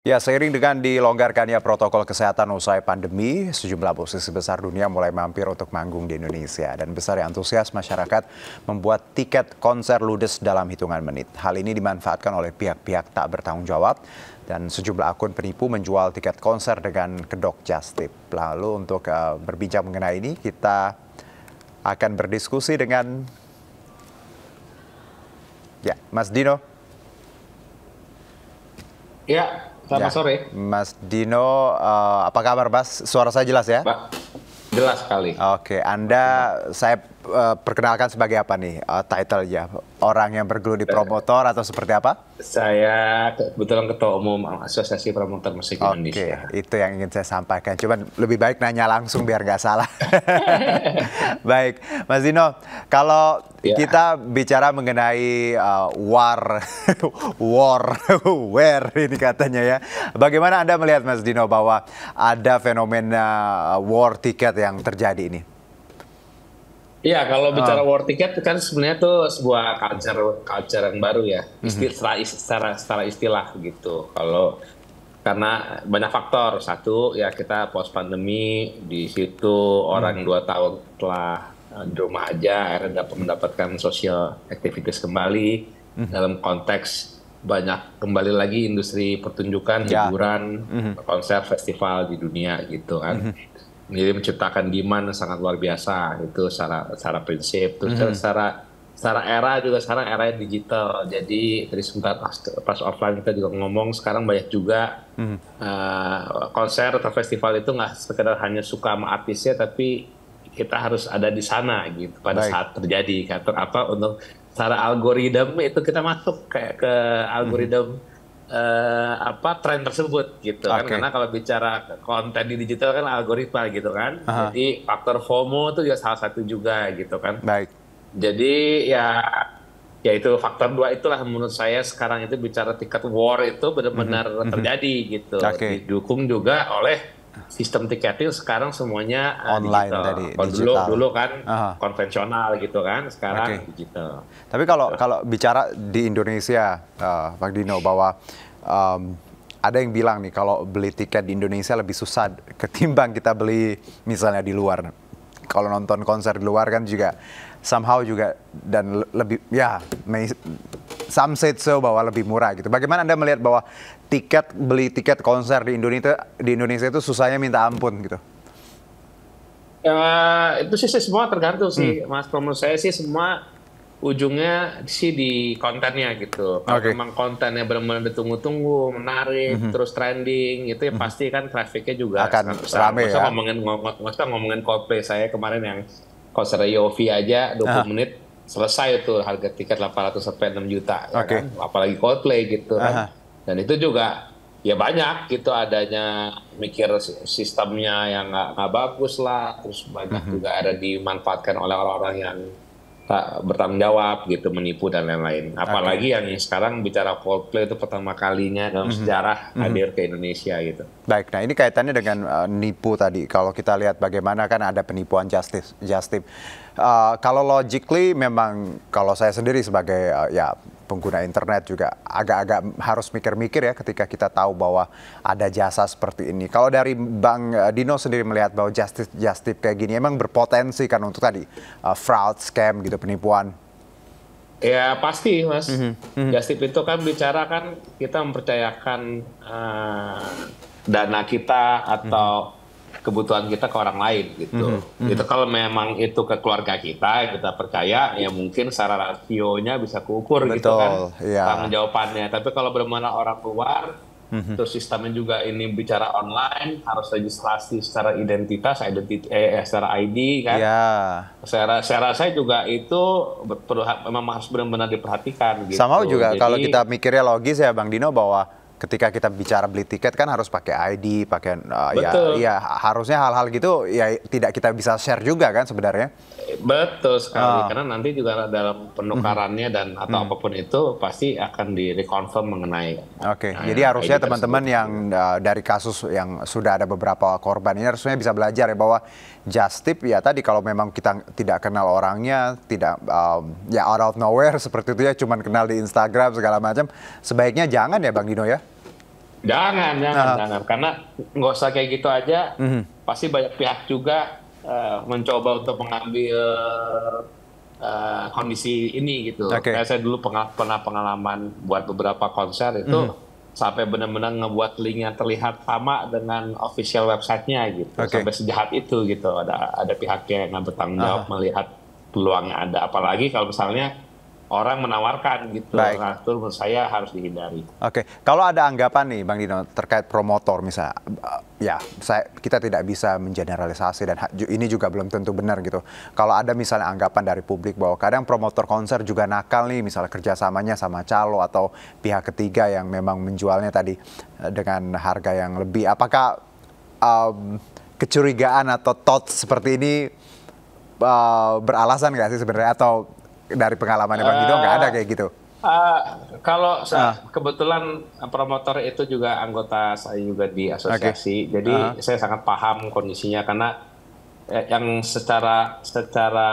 Ya, seiring dengan dilonggarkannya protokol kesehatan usai pandemi, sejumlah musisi besar dunia mulai mampir untuk manggung di Indonesia. Dan besar antusias masyarakat membuat tiket konser ludes dalam hitungan menit. Hal ini dimanfaatkan oleh pihak-pihak tak bertanggung jawab dan sejumlah akun penipu menjual tiket konser dengan kedok just tip. Lalu untuk berbincang mengenai ini, kita akan berdiskusi dengan Mas Dino. Ya, selamat sore. Mas Dino, apa kabar Mas? Suara saya jelas ya? Pak, jelas sekali. Oke, saya perkenalkan sebagai apa nih title-nya? Orang yang bergelut di promotor atau seperti apa? Saya kebetulan Ketua Umum Asosiasi Promotor Musik Indonesia. Oke, itu yang ingin saya sampaikan. Cuman lebih baik nanya langsung biar nggak salah. Baik, Mas Dino, kalau kita bicara mengenai war ini katanya ya. Bagaimana Anda melihat Mas Dino bahwa ada fenomena war tiket yang terjadi ini? Iya, kalau bicara war ticket kan sebenarnya tuh sebuah culture yang baru ya, secara istilah gitu. Karena banyak faktor. Satu ya, kita post pandemi, di situ orang 2 tahun telah di rumah aja, akhirnya dapat mendapatkan social activities kembali dalam konteks banyak kembali lagi industri pertunjukan, hiburan, konser, festival di dunia gitu kan. Jadi menciptakan demand yang sangat luar biasa itu secara prinsip. Terus secara era juga sekarang era digital. Jadi tadi sebentar pas offline kita juga ngomong, sekarang banyak juga konser atau festival itu nggak sekedar hanya suka sama artisnya, tapi kita harus ada di sana gitu pada saat terjadi. Untuk secara algoritma itu kita masuk kayak ke algoritma tren tersebut gitu kan. Karena kalau bicara konten di digital kan algoritma gitu kan. Jadi faktor FOMO itu juga salah satu juga gitu kan. Jadi ya itu faktor 2 itulah menurut saya sekarang itu bicara tiket war itu benar-benar terjadi gitu. Didukung juga oleh sistem tiketing sekarang semuanya online digital. tadi, Dulu kan konvensional gitu kan, sekarang digital. Tapi kalau bicara di Indonesia, Pak Dino, bahwa ada yang bilang nih kalau beli tiket di Indonesia lebih susah ketimbang kita beli misalnya di luar. Kalau nonton konser di luar kan juga somehow juga dan lebih some said so bahwa lebih murah gitu. Bagaimana Anda melihat bahwa beli tiket konser di Indonesia itu susahnya minta ampun gitu? Itu sih semua tergantung sih, Mas. Menurut saya sih semua ujungnya sih di kontennya gitu. Kalau memang kontennya benar-benar ditunggu-tunggu, menarik, terus trending, itu ya pasti kan trafficnya juga akan ramai ya. Ngomongin Coldplay, saya kemarin yang konser Yofi aja 20 menit selesai tuh, harga tiket 800 sampai 6 juta ya kan? Apalagi Coldplay gitu kan. Dan itu juga ya banyak gitu adanya mikir sistemnya yang nggak bagus lah, terus banyak juga ada dimanfaatkan oleh orang-orang yang tak bertanggung jawab gitu, menipu dan lain-lain. Apalagi yang sekarang bicara Coldplay itu pertama kalinya dalam sejarah hadir ke Indonesia gitu. Baik, nah ini kaitannya dengan nipu tadi. Kalau kita lihat bagaimana kan ada penipuan just tip. Kalau logically memang kalau saya sendiri sebagai pengguna internet juga agak-agak harus mikir-mikir ya ketika kita tahu bahwa ada jasa seperti ini. Kalau dari Bang Dino sendiri melihat bahwa just tip kayak gini emang berpotensi kan untuk tadi fraud, scam gitu, penipuan. Ya pasti Mas. Just tip itu kan bicara kan kita mempercayakan dana kita atau kebutuhan kita ke orang lain gitu. Itu kalau memang itu ke keluarga kita percaya, ya mungkin secara rasionya bisa keukur gitu kan tanggung jawabannya. Tapi kalau benar-benar orang luar, terus sistemnya juga ini bicara online, harus registrasi secara identitas, secara ID kan. Saya rasa juga itu memang harus benar-benar diperhatikan gitu. Sama juga kalau kita mikirnya logis ya Bang Dino, bahwa ketika kita bicara beli tiket kan harus pakai ID, pakai harusnya hal-hal gitu ya tidak kita bisa share juga kan sebenarnya. Betul sekali, karena nanti juga dalam penukarannya dan atau apapun itu pasti akan di-reconfirm mengenai. Jadi harusnya teman-teman yang dari kasus yang sudah ada beberapa korban ini harusnya bisa belajar ya bahwa just tip ya tadi kalau memang kita tidak kenal orangnya, tidak out of nowhere seperti itu ya, cuman kenal di Instagram segala macam, sebaiknya jangan ya Bang Dino ya. Jangan. Karena nggak usah kayak gitu aja. Pasti banyak pihak juga mencoba untuk mengambil kondisi ini gitu. Oke. Kayak saya dulu pernah pengalaman buat beberapa konser itu sampai benar-benar ngebuat link yang terlihat sama dengan official websitenya gitu. Oke. Sampai sejahat itu gitu. Ada pihak yang nggak bertanggung jawab melihat peluang yang ada. Apalagi kalau misalnya orang menawarkan gitu. Baik. Nah, itu menurut saya harus dihindari. Oke, kalau ada anggapan nih Bang Dino terkait promotor misalnya, ya kita tidak bisa mengeneralisasi dan ini juga belum tentu benar gitu. Kalau ada misalnya anggapan dari publik bahwa kadang promotor konser juga nakal nih, misalnya kerjasamanya sama calo atau pihak ketiga yang memang menjualnya tadi dengan harga yang lebih. Apakah kecurigaan atau thoughts seperti ini beralasan nggak sih sebenarnya, atau dari pengalamannya Bang Dino nggak ada kayak gitu? Kalau kebetulan promotor itu juga anggota saya juga di asosiasi, jadi saya sangat paham kondisinya karena yang secara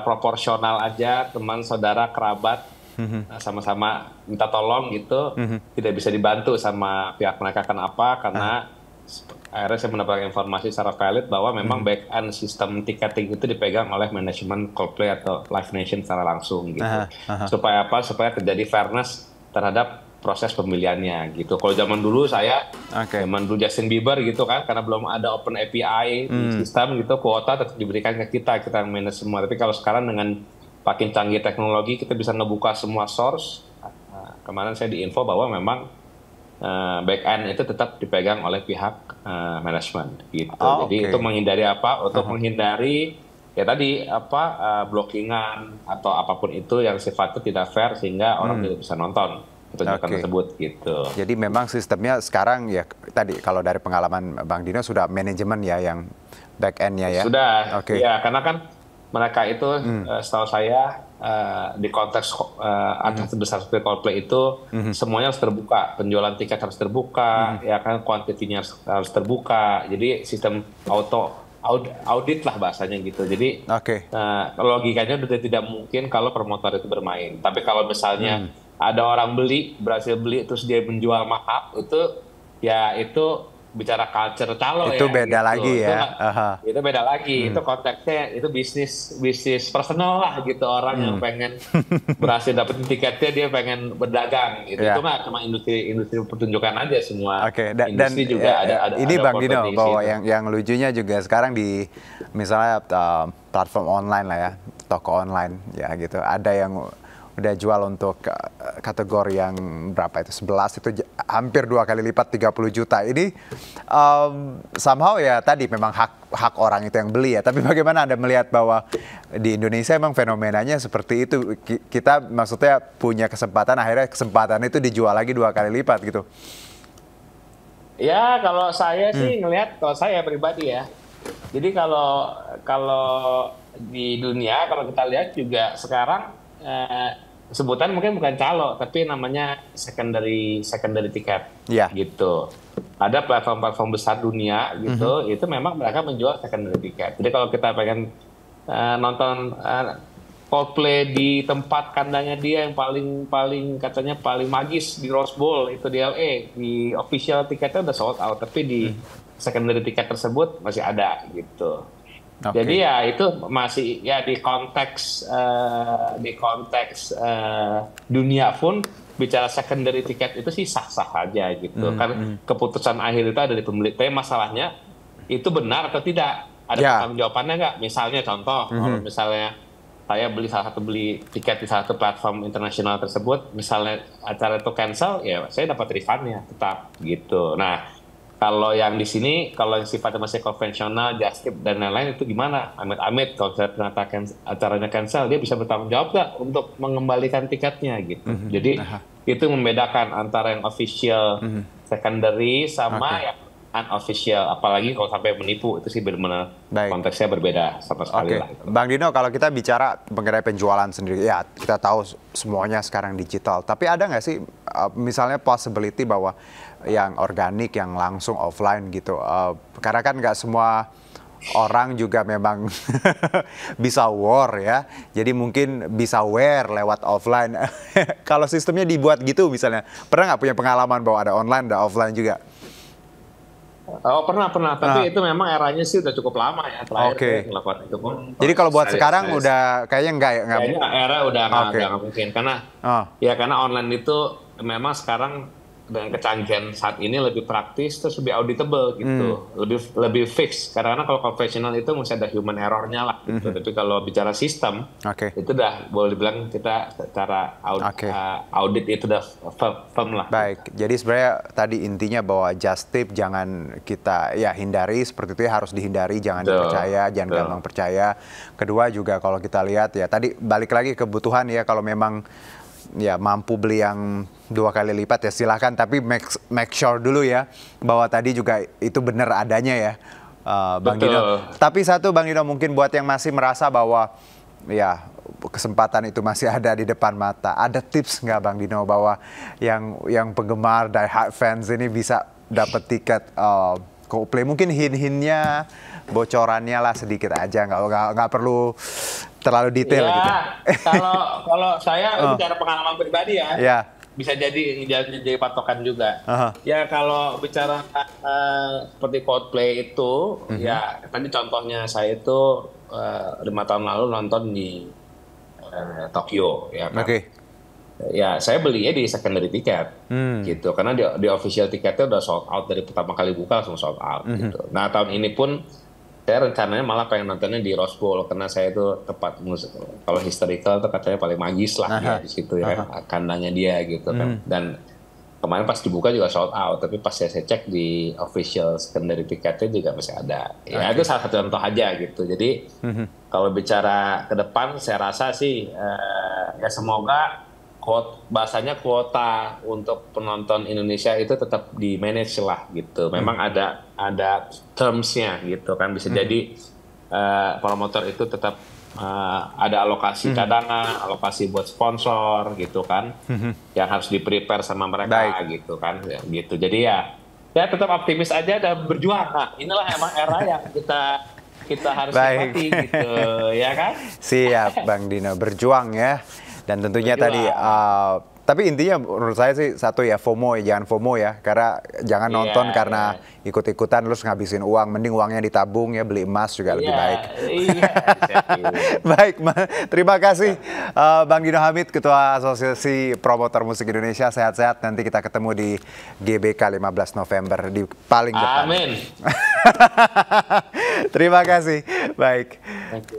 proporsional aja teman saudara kerabat sama-sama minta tolong gitu tidak bisa dibantu sama pihak mereka. Kenapa? Karena akhirnya saya mendapatkan informasi secara valid bahwa memang back end sistem tiketing itu dipegang oleh manajemen Coldplay atau Live Nation secara langsung gitu. Supaya apa? Supaya terjadi fairness terhadap proses pemilihannya gitu. Kalau zaman dulu zaman dulu Justin Bieber gitu kan, karena belum ada open API di sistem gitu, kuota tetap diberikan ke kita yang manage semua. Tapi kalau sekarang dengan makin canggih teknologi, kita bisa ngebuka semua source. Kemarin saya diinfo bahwa memang back end itu tetap dipegang oleh pihak manajemen gitu. Jadi itu menghindari apa? Untuk menghindari ya tadi blockingan atau apapun itu yang sifatnya tidak fair sehingga orang tidak bisa nonton pertunjukan tersebut gitu. Jadi memang sistemnya sekarang ya tadi kalau dari pengalaman Bang Dino sudah manajemen ya yang back end-nya ya. Sudah. Ya, karena kan mereka itu setahu saya di konteks artis besar seperti Coldplay itu semuanya harus terbuka, penjualan tiket harus terbuka, ya kan, kuantitinya harus terbuka. Jadi sistem audit lah bahasanya gitu. Jadi logikanya sudah tidak mungkin kalau promotor itu bermain. Tapi kalau misalnya ada orang berhasil beli terus dia menjual mahal, itu bicara culture calo itu ya. Beda gitu. Lagi ya. Itu beda lagi. Itu konteksnya itu bisnis personal lah gitu. Orang yang pengen berhasil dapetin tiketnya, dia pengen berdagang gitu. Itu mah cuma industri pertunjukan aja semua. Dan industri juga ada ini Bang Dino bahwa itu. yang lucunya juga sekarang di misalnya platform online lah ya, toko online ya gitu. Ada yang udah jual untuk kategori yang berapa itu 11 itu hampir 2 kali lipat 30 juta. Ini somehow ya tadi memang hak orang itu yang beli ya. Tapi bagaimana Anda melihat bahwa di Indonesia emang fenomenanya seperti itu? Kita maksudnya punya kesempatan, akhirnya kesempatan itu dijual lagi 2 kali lipat gitu. Ya kalau saya sih ngelihat, kalau saya pribadi ya. Jadi kalau di dunia kalau kita lihat juga sekarang sebutan mungkin bukan calo, tapi namanya secondary tiket, gitu. Ada platform-platform besar dunia gitu, itu memang mereka menjual secondary tiket. Jadi kalau kita pengen nonton Coldplay di tempat kandangnya dia yang paling katanya paling magis di Rose Bowl itu di LA, di official tiketnya udah sold out, tapi di secondary tiket tersebut masih ada gitu. Jadi ya itu masih ya di konteks dunia pun bicara secondary tiket itu sih sah-sah aja gitu. Kan keputusan akhir itu ada di pemilik. Tapi masalahnya itu benar atau tidak? Ada pertanggung jawabannya nggak? Misalnya contoh, kalau misalnya saya beli tiket di salah satu platform internasional tersebut, misalnya acara itu cancel, ya saya dapat refundnya tetap gitu. Nah, kalau yang di sini, kalau yang sifatnya masih konvensional, just tip dan lain-lain itu gimana? Amit-amit kalau ternyata acaranya cancel, dia bisa bertanggung jawab nggak untuk mengembalikan tiketnya gitu. Jadi itu membedakan antara yang official secondary sama yang unofficial. Apalagi kalau sampai menipu, itu sih benar-benar konteksnya berbeda sama sekali lah. Bang Dino, kalau kita bicara mengenai penjualan sendiri, ya kita tahu semuanya sekarang digital. Tapi ada nggak sih misalnya possibility bahwa yang organik, yang langsung offline gitu? Karena kan nggak semua orang juga memang bisa war ya. Jadi mungkin bisa wear lewat offline. Kalau sistemnya dibuat gitu misalnya, pernah nggak punya pengalaman bahwa ada online, ada offline juga? Oh pernah, tapi itu memang eranya sih udah cukup lama ya terakhir Oke. saya melakukan itu pun. Jadi kalau buat sekarang udah kayaknya enggak ya? Kayaknya era udah Oke. nggak mungkin karena Oh, ya karena online itu memang sekarang dengan kecanggihan saat ini lebih praktis terus lebih auditable gitu, lebih fix. Karena kalau konvensional itu masih ada human errornya lah gitu. Tapi kalau bicara sistem oke. itu udah boleh dibilang kita secara Oke. audit itu udah firm lah. Baik, jadi sebenarnya tadi intinya bahwa just tip jangan kita ya hindari, seperti itu ya, harus dihindari, jangan Betul, dipercaya, jangan betul. gampang percaya. Kedua juga kalau kita lihat ya tadi balik lagi kebutuhan ya, kalau memang ya mampu beli yang 2 kali lipat ya silahkan, tapi make sure dulu ya bahwa tadi juga itu benar adanya ya, Bang Betul. Dino. Tapi satu Bang Dino, mungkin buat yang masih merasa bahwa ya kesempatan itu masih ada di depan mata, ada tips nggak Bang Dino bahwa yang penggemar die hard fans ini bisa dapat tiket Coldplay? Mungkin hint-hintnya, bocorannya lah sedikit aja, nggak perlu terlalu detail Ya, gitu. kalau saya bicara pengalaman pribadi ya, Ya. bisa jadi patokan juga. Aha. Ya kalau bicara seperti Coldplay itu, ya tadi contohnya saya itu 5 tahun lalu nonton di Tokyo, ya kan. Oke. Ya saya belinya di secondary tiket, gitu. Karena di official tiketnya udah sold out dari pertama kali buka langsung sold out, gitu. Nah tahun ini pun saya rencananya malah pengen nontonnya di Rose Bowl karena saya itu tepat kalau historical itu katanya paling magis lah ya di situ ya kandangnya dia gitu kan. Dan kemarin pas dibuka juga sold out, tapi pas saya cek di official secondary tiketnya juga masih ada. Ya itu salah satu contoh aja gitu. Jadi kalau bicara ke depan saya rasa sih ya semoga bahasanya kuota untuk penonton Indonesia itu tetap di manage lah gitu. Memang ada terms-nya gitu kan. Bisa jadi promotor itu tetap ada alokasi cadangan, alokasi buat sponsor gitu kan. Yang harus di-prepare sama mereka gitu kan. Ya, gitu. Jadi ya tetap optimis aja dan berjuang. Nah, inilah emang era yang kita harus nikmati gitu, ya kan? Siap Bang Dino, berjuang ya. Dan tentunya tadi, tapi intinya menurut saya sih satu ya, FOMO ya, jangan FOMO ya. Karena jangan nonton karena ikut-ikutan terus ngabisin uang. Mending uangnya ditabung ya, beli emas juga lebih baik. Iya, Baik, terima kasih Bang Dino Hamid, Ketua Asosiasi Promotor Musik Indonesia. Sehat-sehat, nanti kita ketemu di GBK 15 November di paling depan. Amin. Terima kasih. Baik.